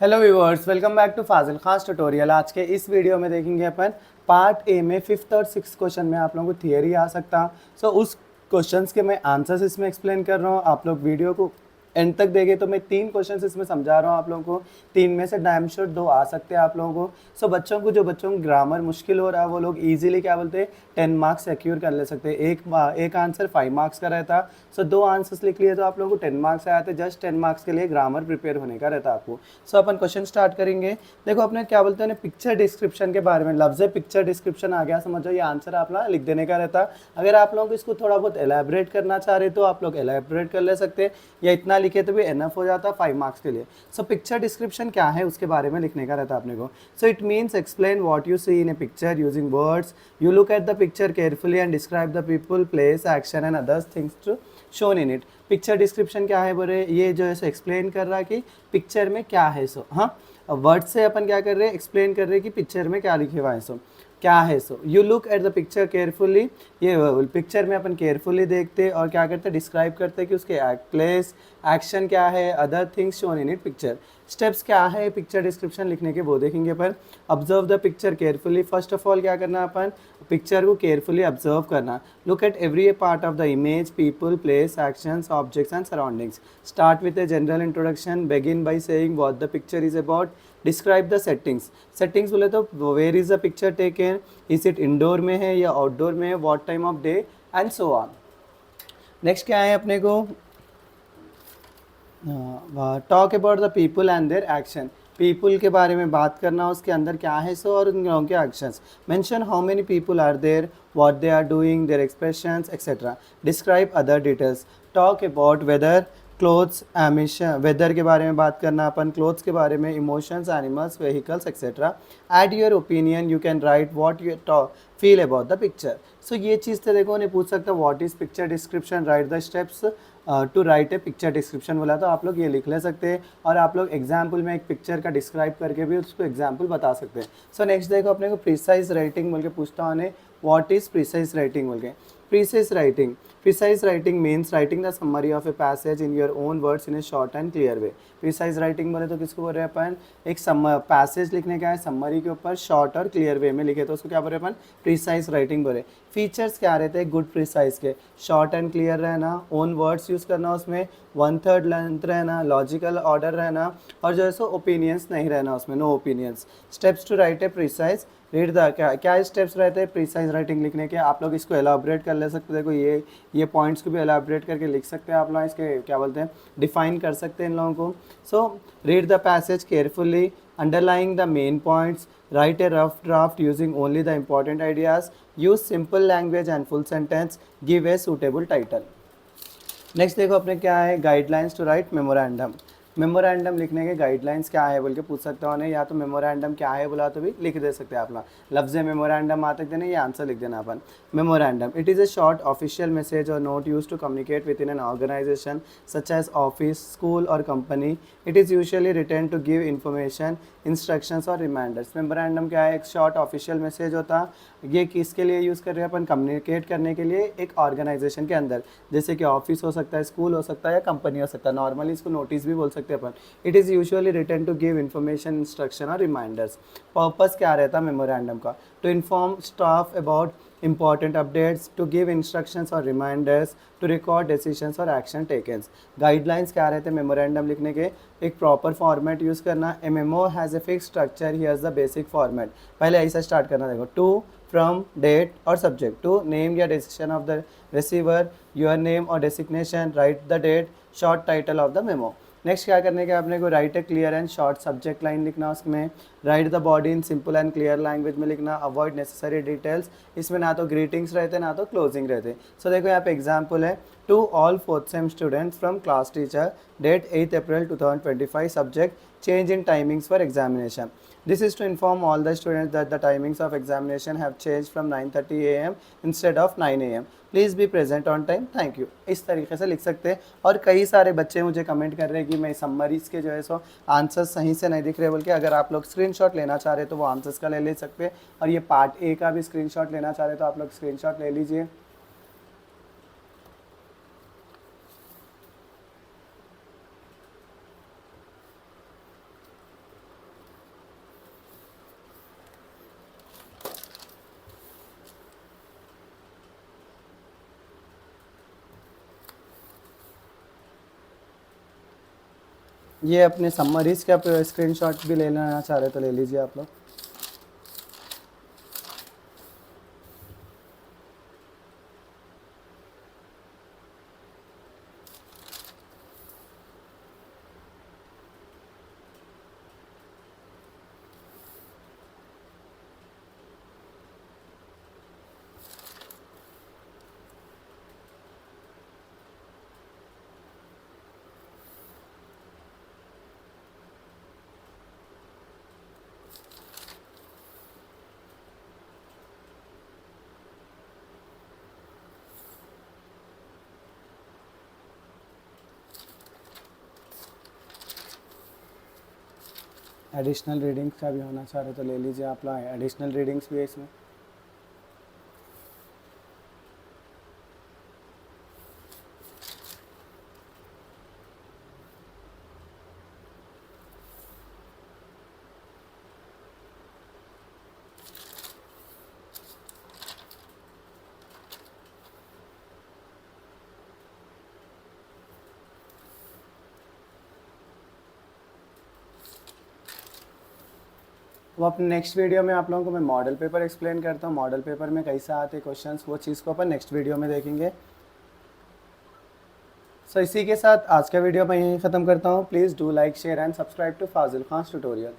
Hello viewers, welcome back to Fazil खास tutorial. आज के इस वीडियो में देखेंगे अपन पार्ट ए में फिफ्थ और सिक्स क्वेश्चन में आप लोगों को थियरी आ सकता। उस क्वेश्चंस के मैं आंसर्स इसमें एक्सप्लेन कर रहा हूँ। आप लोग वीडियो को एंड तक देंगे तो मैं तीन क्वेश्चंस इसमें समझा रहा हूँ आप लोगों को। तीन में से डैम श्योर दो आ सकते हैं आप लोगों को। बच्चों को ग्रामर मुश्किल हो रहा है वो लोग इजीली क्या बोलते हैं 10 मार्क्स सिक्योर कर ले सकते हैं। एक आंसर 5 मार्क्स का रहता। दो आंसर्स लिख लिए तो आप लोगों को 10 मार्क्स आए थे। जस्ट 10 मार्क्स के लिए ग्रामर प्रिपेयर होने का रहता आपको। अपन क्वेश्चन स्टार्ट करेंगे। देखो अपने क्या बोलते हैं पिक्चर डिस्क्रिप्शन के बारे में। लफ्ज़ पिक्चर डिस्क्रिप्शन आ गया, समझो ये आंसर आप ना लिख देने का रहता। अगर आप लोग इसको थोड़ा बहुत एलैबोरेट करना चाह रहे तो आप लोग एलैबोरेट कर ले सकते, या इतना लिखे तो भी एनफ हो जाता 5 मार्क्स के लिए। पिक्चर डिस्क्रिप्शन क्या है उसके बारे में लिखने का रहता अपने को। It means explain what you see in a picture using words. You look at the picture carefully and describe the people, places, action and others things to shown in it. Picture description क्या है बोले, ये जो है explain कर रहा है कि पिक्चर में क्या है। हाँ, वर्ड से अपन क्या कर रहे हैं, एक्सप्लेन कर रहे हैं कि पिक्चर में क्या लिखे हुआ है। क्या है। You look at the picture carefully, ये पिक्चर में अपन केयरफुली देखते और क्या करते हैं, डिस्क्राइब करते हैं कि उसके प्लेस, एक्शन क्या है, other things shown in it picture. Steps क्या है पिक्चर डिस्क्रिप्शन लिखने के वो देखेंगे अपन। Observe the picture carefully, first of all क्या करना अपन, पिक्चर को केयरफुली ऑब्जर्व करना। Look at every part of the image, people, place, actions, objects and surroundings. Start with a general introduction, begin by saying what the picture is about. Describe the settings. Settings बोले तो where is the picture taken, is it indoor में है या outdoor में है, what time of day and so on. Next क्या है अपने को, talk about the people and their action. People के बारे में बात करना, उसके अंदर क्या है और उन लोगों के actions. Mention how many people are there, what they are doing, their expressions etcetera. Describe other details. Talk about weather, clothes, emission, weather के बारे में बात करना अपन, क्लोथ्स के बारे में, emotions, animals, vehicles etcetera. Add your opinion, you can write what you talk feel about the picture. ये चीज़ तो देखो नहीं पूछ सकता, what is picture description, write the steps to write a picture description बोला तो आप लोग ये लिख ले सकते हैं। और आप लोग एग्जाम्पल में एक पिक्चर का डिस्क्राइब करके भी उसको एग्जाम्पल बता सकते हैं। नेक्स्ट देखो अपने को प्रिसाइज राइटिंग बोल के पूछता हूँ, व्हाट इज प्रिसाइज राइटिंग बोल के। Precise writing means writing the summary of a passage in your own words in a short and clear way. Precise writing बोले तो किसको बोल रहे हैं अपन, एक पैसेज लिखने का है समरी के ऊपर शॉर्ट और क्लियर वे में लिखे तो उसको क्या बोल रहे हैं अपन, प्रिसाइज राइटिंग बोले। फीचर्स क्या रहते हैं गुड प्रिसाइज के, शॉर्ट एंड क्लियर रहना, ओन वर्ड्स यूज़ करना, उसमें 1/3 लेंथ रहना, लॉजिकल ऑर्डर रहना, और जो है सो ओपिनियंस नहीं रहना उसमें, no opinions. Steps to write a precise, read the क्या स्टेप्स रहते हैं प्रिसाइज राइटिंग लिखने के। आप लोग इसको एलाबरेट कर ले सकते हैं। देखो ये पॉइंट्स को भी एलाबरेट करके लिख सकते हैं आप लोग, इसके क्या बोलते हैं डिफाइन कर सकते हैं इन लोगों को। Read the passage carefully, underlying the main points, write a rough draft using only the important ideas, use simple language and full sentence, give a suitable title. Next देखो अपने क्या है, guidelines to write memorandum. Memorandum लिखने के guidelines क्या है बोल के पूछ सकता हूँ, या तो मेमोरेंडम क्या है बोला तो भी लिख दे सकते हैं आप लोग। लफ्ज़ मेमोरेंडम आते देना, ये आंसर लिख देना अपन। Memorandum, it is a short official message or note used to communicate within an organization such as office, school or company. It is usually written to give information, instructions or reminders. Memorandum क्या है, एक short official message होता। ये किसके लिए use कर रहे हैं अपन, कम्युनिकेट करने के लिए एक ऑर्गेनाइजेशन के अंदर, जैसे कि ऑफिस हो सकता है, स्कूल हो सकता है या कंपनी हो सकता है। नॉर्मली इसको नोटिस भी बोल सकते हैं अपन। It is usually written to give information, instruction और रिमाइंडर्स। पर्पस क्या रहता है मेमोरेंडम का, to inform staff about important updates, to give instructions or reminders, to record decisions or action taken. Guidelines क्या रहते हैं मेमोरेंडम लिखने के, एक प्रॉपर फॉर्मेट यूज़ करना। A memo has a fix structure, here's the basic format. पहले ऐसा start करना, देखो टू, फ्रॉम, डेट और सब्जेक्ट। टू, नेम या designation of the receiver, your name और designation, write the date, short title of the memo. Next क्या करने के अपने को, write a clear and short subject line लिखना उसमें। Write the body in simple and clear language में लिखना। अवॉइड नेसेसरी डिटेल्स, इसमें ना तो ग्रीटिंग्स रहते ना तो क्लोजिंग रहते। देखो यहाँ पे एग्जाम्पल है, to all fourth sem students from class teacher, date 8 April 2025, subject change in timings for examination. This is to inform all the students that the timings of examination have changed from 9:30 a.m. instead of 9 a.m. Please be present on time. Thank you. इस तरीके से लिख सकते हैं। और कई सारे बच्चे मुझे कमेंट कर रहे हैं कि मैं समरीज के जो है सो आंसर्स सही से नहीं दिख रहे बोल के। अगर आप लोग स्क्रीनशॉट लेना चाह रहे हैं तो वो आंसर्स का ले सकते हैं, और ये पार्ट ए का भी स्क्रीनशॉट लेना चाह रहे हैं तो आप लोग स्क्रीनशॉट ले लीजिए। ये अपने समरीज का स्क्रीनशॉट भी लेना चाह रहे तो ले लीजिए आप लोग। एडिशनल रीडिंग्स का भी होना चाह रहे तो ले लीजिए आप लोग, एडिशनल रीडिंग्स भी है इसमें। वो अपने नेक्स्ट वीडियो में आप लोगों को मैं मॉडल पेपर एक्सप्लेन करता हूँ, मॉडल पेपर में कैसा आते क्वेश्चंस, वो चीज़ को अपन नेक्स्ट वीडियो में देखेंगे। सो इसी के साथ आज का वीडियो मैं यहीं ख़त्म करता हूँ। Please do like share and subscribe to Fazil Khan tutorial.